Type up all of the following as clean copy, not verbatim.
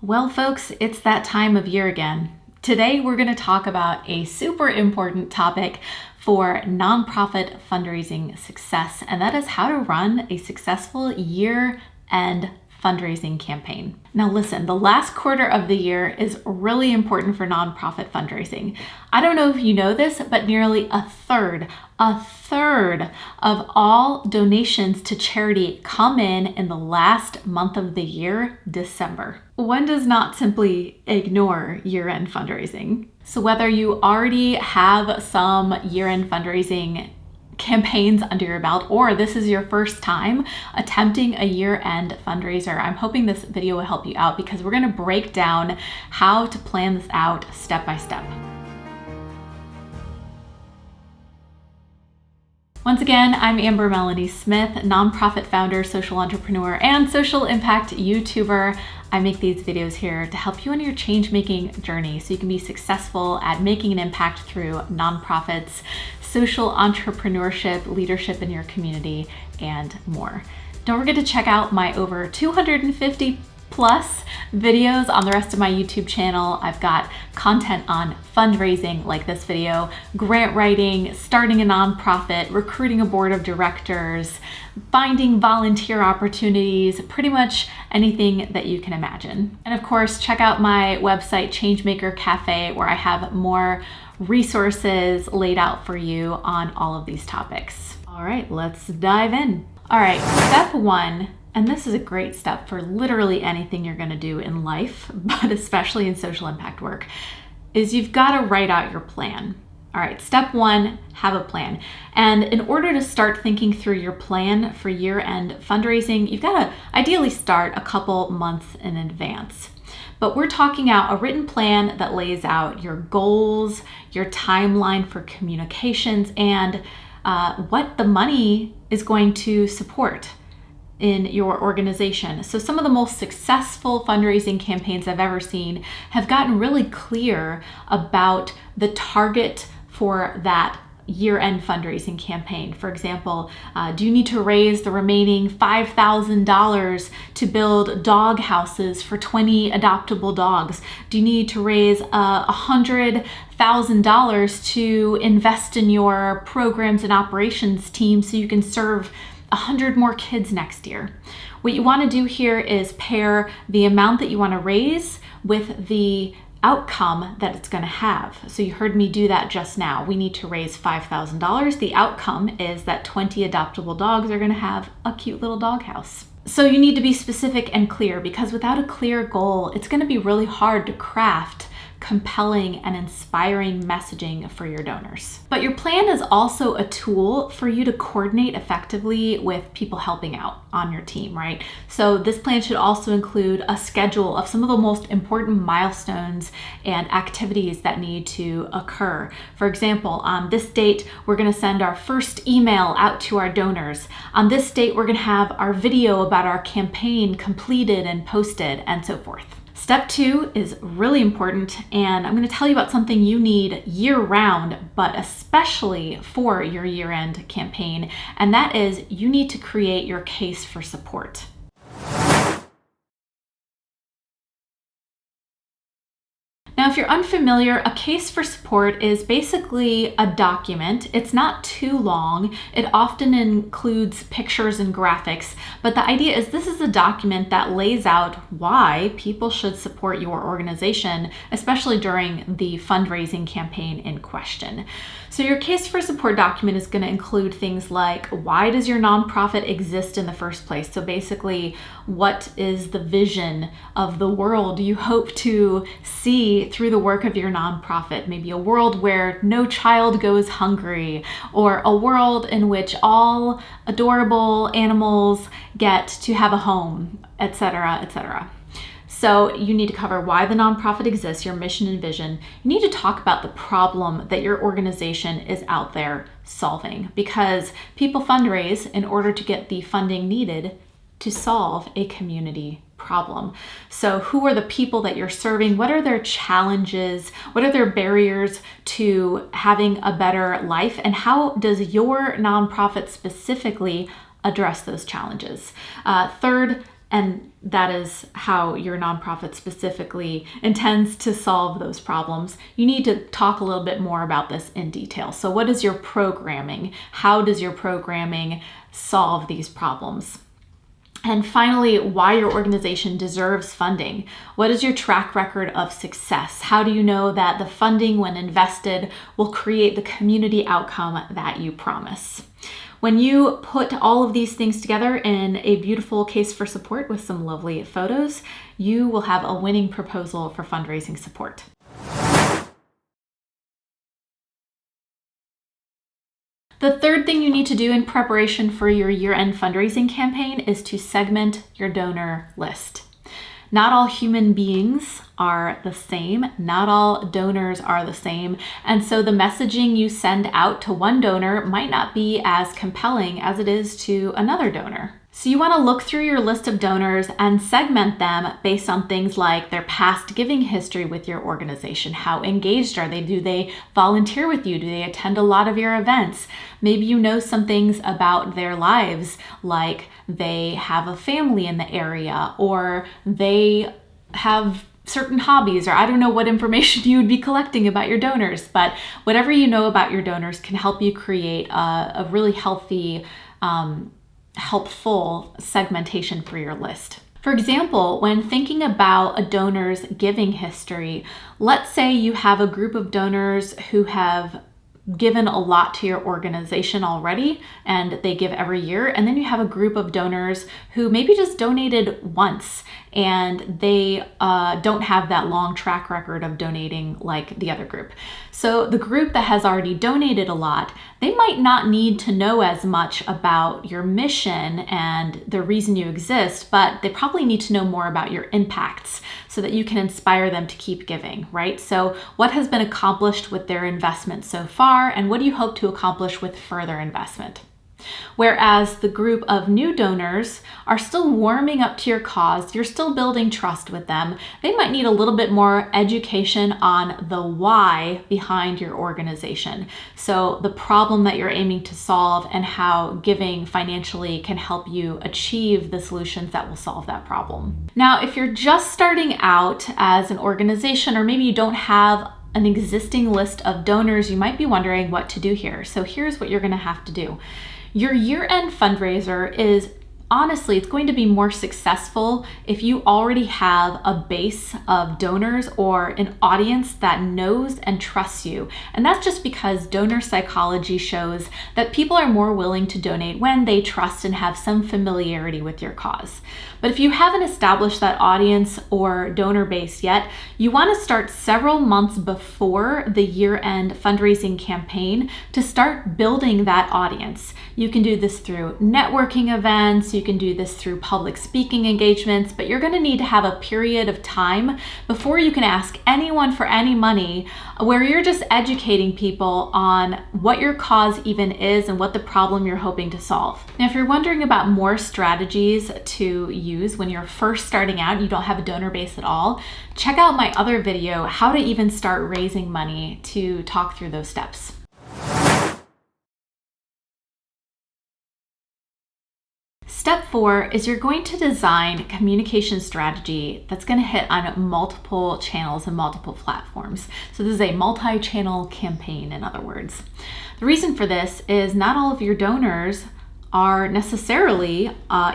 Well, folks, it's that time of year again. Today, we're going to talk about a super important topic for nonprofit fundraising success, and that is how to run a successful year-end fundraising campaign. Now listen, the last quarter of the year is really important for nonprofit fundraising. I don't know if you know this, but nearly a third of all donations to charity come in the last month of the year, December. One does not simply ignore year-end fundraising. So whether you already have some year-end fundraising campaigns under your belt, or this is your first time attempting a year-end fundraiser, I'm hoping this video will help you out because we're going to break down how to plan this out step by step. Once again, I'm Amber Melanie Smith, nonprofit founder, social entrepreneur, and social impact YouTuber. I make these videos here to help you on your change-making journey so you can be successful at making an impact through nonprofits, social entrepreneurship, leadership in your community, and more. Don't forget to check out my over 250 plus videos on the rest of my YouTube channel. I've got content on fundraising like this video, grant writing, starting a nonprofit, recruiting a board of directors, finding volunteer opportunities, pretty much anything that you can imagine. And of course, check out my website, CHANGEMAKER Cafe, where I have more resources laid out for you on all of these topics. All right, let's dive in. All right, step one, and this is a great step for literally anything you're gonna do in life, but especially in social impact work, is you've gotta write out your plan. All right, step one, have a plan. And in order to start thinking through your plan for year-end fundraising, you've gotta ideally start a couple months in advance. But we're talking out a written plan that lays out your goals, your timeline for communications, and what the money is going to support in your organization. So some of the most successful fundraising campaigns I've ever seen have gotten really clear about the target for that year-end fundraising campaign. For example, do you need to raise the remaining $5,000 to build dog houses for 20 adoptable dogs? Do you need to raise $100,000 to invest in your programs and operations team so you can serve 100 more kids next year? What you want to do here is pair the amount that you want to raise with the outcome that it's going to have. So you heard me do that just now. We need to raise $5,000. The outcome is that 20 adoptable dogs are going to have a cute little dog house. So you need to be specific and clear, because without a clear goal, it's going to be really hard to craft compelling and inspiring messaging for your donors. But your plan is also a tool for you to coordinate effectively with people helping out on your team, right? So this plan should also include a schedule of some of the most important milestones and activities that need to occur. For example, on this date, we're going to send our first email out to our donors. On this date, we're going to have our video about our campaign completed and posted, and so forth. Step two is really important, and I'm going to tell you about something you need year-round, but especially for your year-end campaign, and that is you need to create your case for support. Now, if you're unfamiliar, a case for support is basically a document. It's not too long. It often includes pictures and graphics, but the idea is this is a document that lays out why people should support your organization, especially during the fundraising campaign in question. So your case for support document is going to include things like, why does your nonprofit exist in the first place? So basically, what is the vision of the world you hope to see through the work of your nonprofit? Maybe a world where no child goes hungry, or a world in which all adorable animals get to have a home, etc., etc. So you need to cover why the nonprofit exists, your mission and vision. You need to talk about the problem that your organization is out there solving, because people fundraise in order to get the funding needed to solve a community problem. So who are the people that you're serving? What are their challenges? What are their barriers to having a better life? And how does your nonprofit specifically address those challenges? Third, and that is how your nonprofit specifically intends to solve those problems, you need to talk a little bit more about this in detail. So what is your programming? How does your programming solve these problems? And finally, why your organization deserves funding. What is your track record of success? How do you know that the funding, when invested, will create the community outcome that you promise? When you put all of these things together in a beautiful case for support with some lovely photos, you will have a winning proposal for fundraising support. The third thing you need to do in preparation for your year-end fundraising campaign is to segment your donor list. Not all human beings are the same. Not all donors are the same. And so the messaging you send out to one donor might not be as compelling as it is to another donor. So you want to look through your list of donors and segment them based on things like their past giving history with your organization. How engaged are they? Do they volunteer with you? Do they attend a lot of your events? Maybe you know some things about their lives, like they have a family in the area, or they have certain hobbies, or I don't know what information you would be collecting about your donors, but whatever you know about your donors can help you create a really healthy, helpful segmentation for your list. For example, when thinking about a donor's giving history, let's say you have a group of donors who have given a lot to your organization already and they give every year, and then you have a group of donors who maybe just donated once and they don't have that long track record of donating like the other group. So the group that has already donated a lot, they might not need to know as much about your mission and the reason you exist, but they probably need to know more about your impacts so that you can inspire them to keep giving, right? So what has been accomplished with their investment so far, and what do you hope to accomplish with further investment? Whereas the group of new donors are still warming up to your cause, you're still building trust with them. They might need a little bit more education on the why behind your organization. So the problem that you're aiming to solve and how giving financially can help you achieve the solutions that will solve that problem. Now, if you're just starting out as an organization, or maybe you don't have an existing list of donors, you might be wondering what to do here. So here's what you're going to have to do. Your year-end fundraiser is honestly, it's going to be more successful if you already have a base of donors or an audience that knows and trusts you. And that's just because donor psychology shows that people are more willing to donate when they trust and have some familiarity with your cause. But if you haven't established that audience or donor base yet, you want to start several months before the year-end fundraising campaign to start building that audience. You can do this through networking events, you can do this through public speaking engagements, but you're going to need to have a period of time before you can ask anyone for any money where you're just educating people on what your cause even is and what the problem you're hoping to solve. Now, if you're wondering about more strategies to use when you're first starting out and you don't have a donor base at all, check out my other video, how to even start raising money, to talk through those steps. Step 4 is you're going to design a communication strategy that's going to hit on multiple channels and multiple platforms. So this is a multi-channel campaign, in other words. The reason for this is not all of your donors are necessarily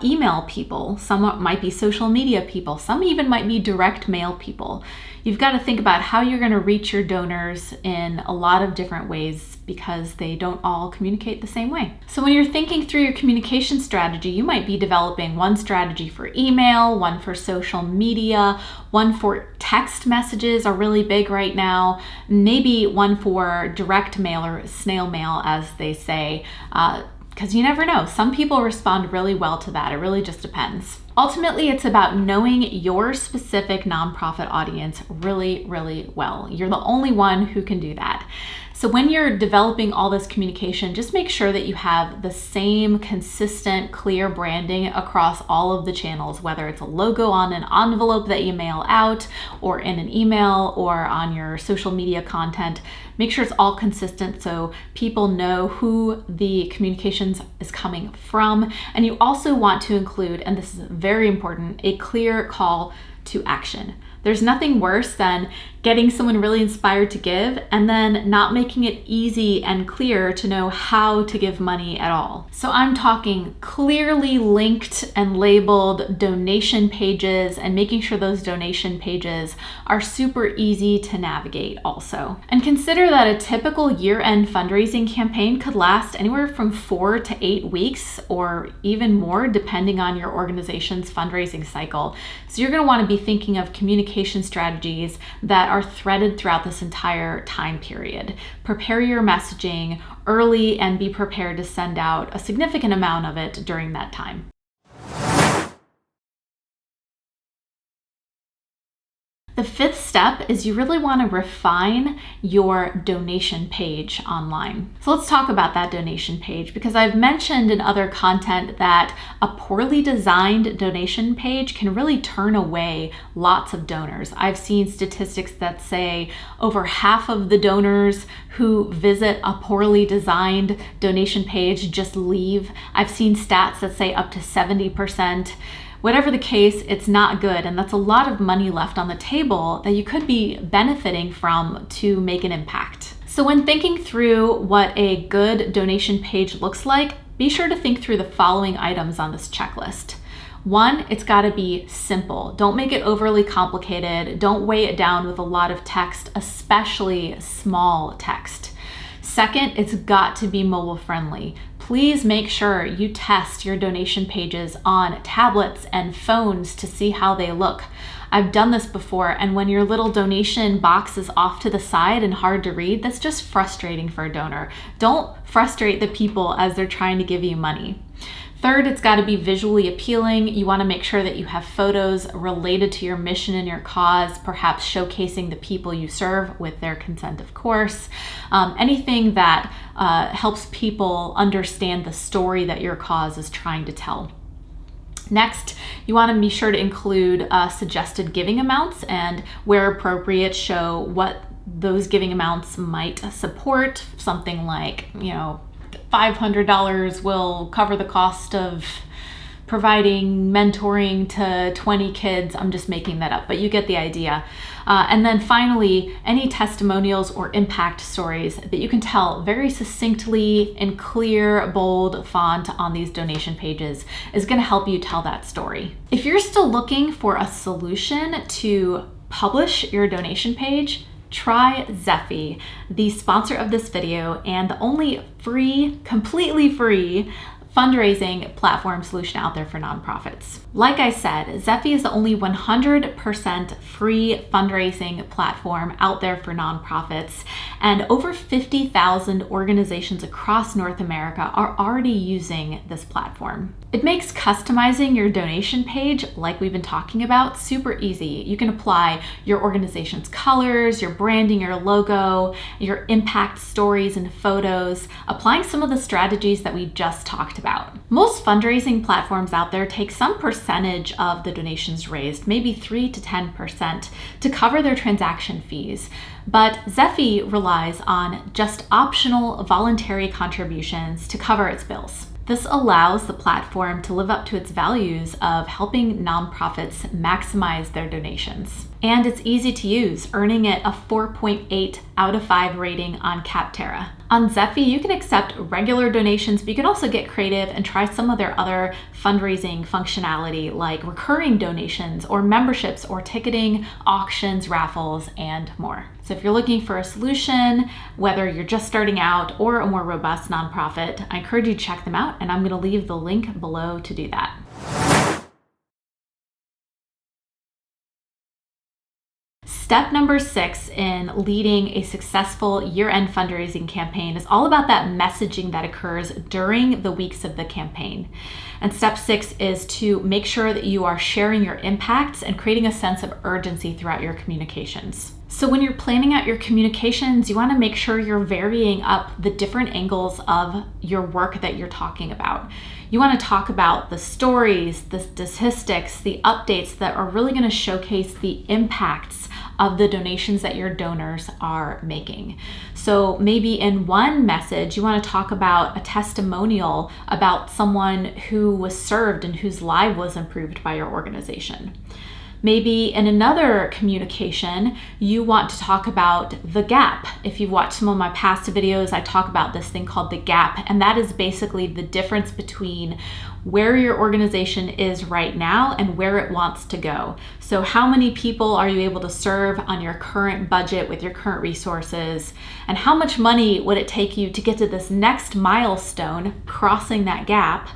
email people. Some might be social media people. Some even might be direct mail people. You've got to think about how you're going to reach your donors in a lot of different ways because they don't all communicate the same way. So when you're thinking through your communication strategy, you might be developing one strategy for email, one for social media, one for text messages are really big right now, maybe one for direct mail or snail mail, as they say, because you never know. Some people respond really well to that. It really just depends. Ultimately, it's about knowing your specific nonprofit audience really, really well. You're the only one who can do that. So when you're developing all this communication, just make sure that you have the same consistent, clear branding across all of the channels, whether it's a logo on an envelope that you mail out or in an email or on your social media content. Make sure it's all consistent so people know who the communications is coming from. And you also want to include, and this is very important, a clear call to action. There's nothing worse than getting someone really inspired to give and then not making it easy and clear to know how to give money at all. So I'm talking clearly linked and labeled donation pages and making sure those donation pages are super easy to navigate also. And consider that a typical year-end fundraising campaign could last anywhere from 4 to 8 weeks or even more depending on your organization's fundraising cycle. So you're going to want to be thinking of communication strategies that are threaded throughout this entire time period. Prepare your messaging early and be prepared to send out a significant amount of it during that time. The fifth step is you really want to refine your donation page online. So let's talk about that donation page, because I've mentioned in other content that a poorly designed donation page can really turn away lots of donors. I've seen statistics that say over half of the donors who visit a poorly designed donation page just leave. I've seen stats that say up to 70%. Whatever the case, it's not good, and that's a lot of money left on the table that you could be benefiting from to make an impact. So when thinking through what a good donation page looks like, be sure to think through the following items on this checklist. 1, it's got to be simple. Don't make it overly complicated. Don't weigh it down with a lot of text, especially small text. 2nd, it's got to be mobile friendly. Please make sure you test your donation pages on tablets and phones to see how they look. I've done this before, and when your little donation box is off to the side and hard to read, that's just frustrating for a donor. Don't frustrate the people as they're trying to give you money. 3rd, it's got to be visually appealing. You want to make sure that you have photos related to your mission and your cause, perhaps showcasing the people you serve with their consent, of course. Anything that helps people understand the story that your cause is trying to tell. Next, you want to be sure to include suggested giving amounts, and where appropriate, show what those giving amounts might support. Something like, $500 will cover the cost of providing mentoring to 20 kids. I'm just making that up, but you get the idea. And then finally, any testimonials or impact stories that you can tell very succinctly in clear, bold font on these donation pages is going to help you tell that story. If you're still looking for a solution to publish your donation page, try Zeffy, the sponsor of this video and the only free, completely free fundraising platform solution out there for nonprofits. Like I said, Zeffy is the only 100% free fundraising platform out there for nonprofits, and over 50,000 organizations across North America are already using this platform. It makes customizing your donation page, like we've been talking about, super easy. You can apply your organization's colors, your branding, your logo, your impact stories and photos, applying some of the strategies that we just talked about. Most fundraising platforms out there take some percentage of the donations raised, maybe 3 to 10%, to cover their transaction fees. But Zeffy relies on just optional voluntary contributions to cover its bills. This allows the platform to live up to its values of helping nonprofits maximize their donations. And it's easy to use, earning it a 4.8 out of 5 rating on Capterra. On Zeffy, you can accept regular donations, but you can also get creative and try some of their other fundraising functionality like recurring donations or memberships or ticketing, auctions, raffles, and more. So if you're looking for a solution, whether you're just starting out or a more robust nonprofit, I encourage you to check them out, and I'm going to leave the link below to do that. Step number 6 in leading a successful year-end fundraising campaign is all about that messaging that occurs during the weeks of the campaign. And step 6 is to make sure that you are sharing your impacts and creating a sense of urgency throughout your communications. So when you're planning out your communications, you want to make sure you're varying up the different angles of your work that you're talking about. You want to talk about the stories, the statistics, the updates that are really going to showcase the impacts of the donations that your donors are making. So maybe in one message, you want to talk about a testimonial about someone who was served and whose life was improved by your organization. Maybe in another communication, you want to talk about the gap. If you've watched some of my past videos, I talk about this thing called the gap, and that is basically the difference between where your organization is right now and where it wants to go. So how many people are you able to serve on your current budget with your current resources? And how much money would it take you to get to this next milestone, crossing that gap,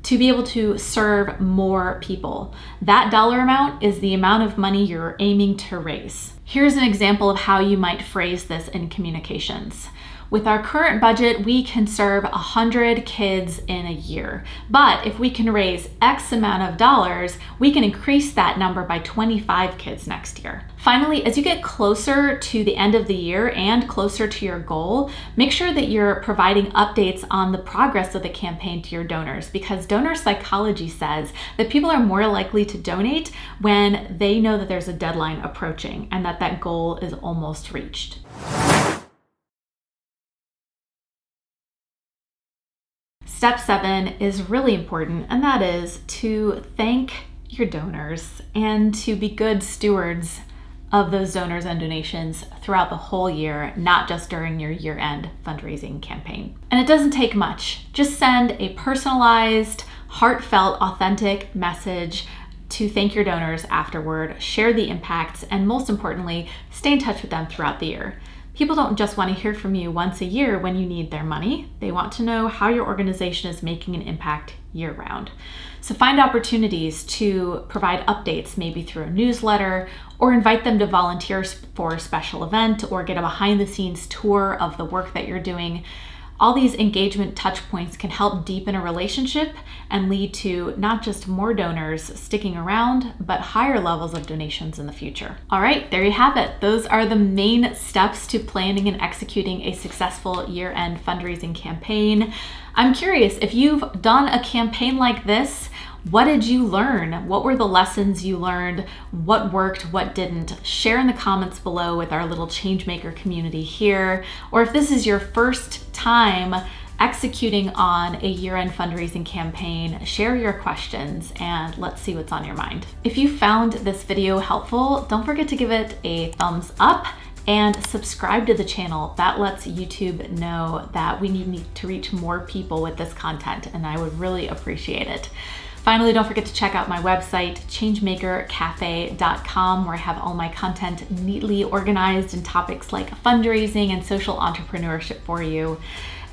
to be able to serve more people? That dollar amount is the amount of money you're aiming to raise. Here's an example of how you might phrase this in communications. With our current budget, we can serve 100 kids in a year. But if we can raise X amount of dollars, we can increase that number by 25 kids next year. Finally, as you get closer to the end of the year and closer to your goal, make sure that you're providing updates on the progress of the campaign to your donors, because donor psychology says that people are more likely to donate when they know that there's a deadline approaching and that goal is almost reached. Step 7 is really important, and that is to thank your donors and to be good stewards of those donors and donations throughout the whole year, not just during your year-end fundraising campaign. And it doesn't take much. Just send a personalized, heartfelt, authentic message to thank your donors afterward, share the impacts, and most importantly, stay in touch with them throughout the year. People don't just want to hear from you once a year when you need their money. They want to know how your organization is making an impact year-round. So find opportunities to provide updates, maybe through a newsletter, or invite them to volunteer for a special event, or get a behind-the-scenes tour of the work that you're doing. All these engagement touch points can help deepen a relationship and lead to not just more donors sticking around, but higher levels of donations in the future. All right, there you have it. Those are the main steps to planning and executing a successful year-end fundraising campaign. I'm curious, if you've done a campaign like this, what did you learn? What were the lessons you learned? What worked? What didn't? Share in the comments below with our little Changemaker community here. Or if this is your first time executing on a year-end fundraising campaign, share your questions and let's see what's on your mind. If you found this video helpful, don't forget to give it a thumbs up and subscribe to the channel. That lets YouTube know that we need to reach more people with this content, and I would really appreciate it. Finally, don't forget to check out my website, changemakercafe.com, where I have all my content neatly organized in topics like fundraising and social entrepreneurship for you.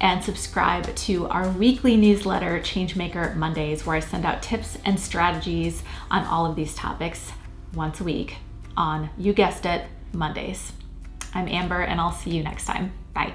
And subscribe to our weekly newsletter, Changemaker Mondays, where I send out tips and strategies on all of these topics once a week on, you guessed it, Mondays. I'm Amber, and I'll see you next time. Bye.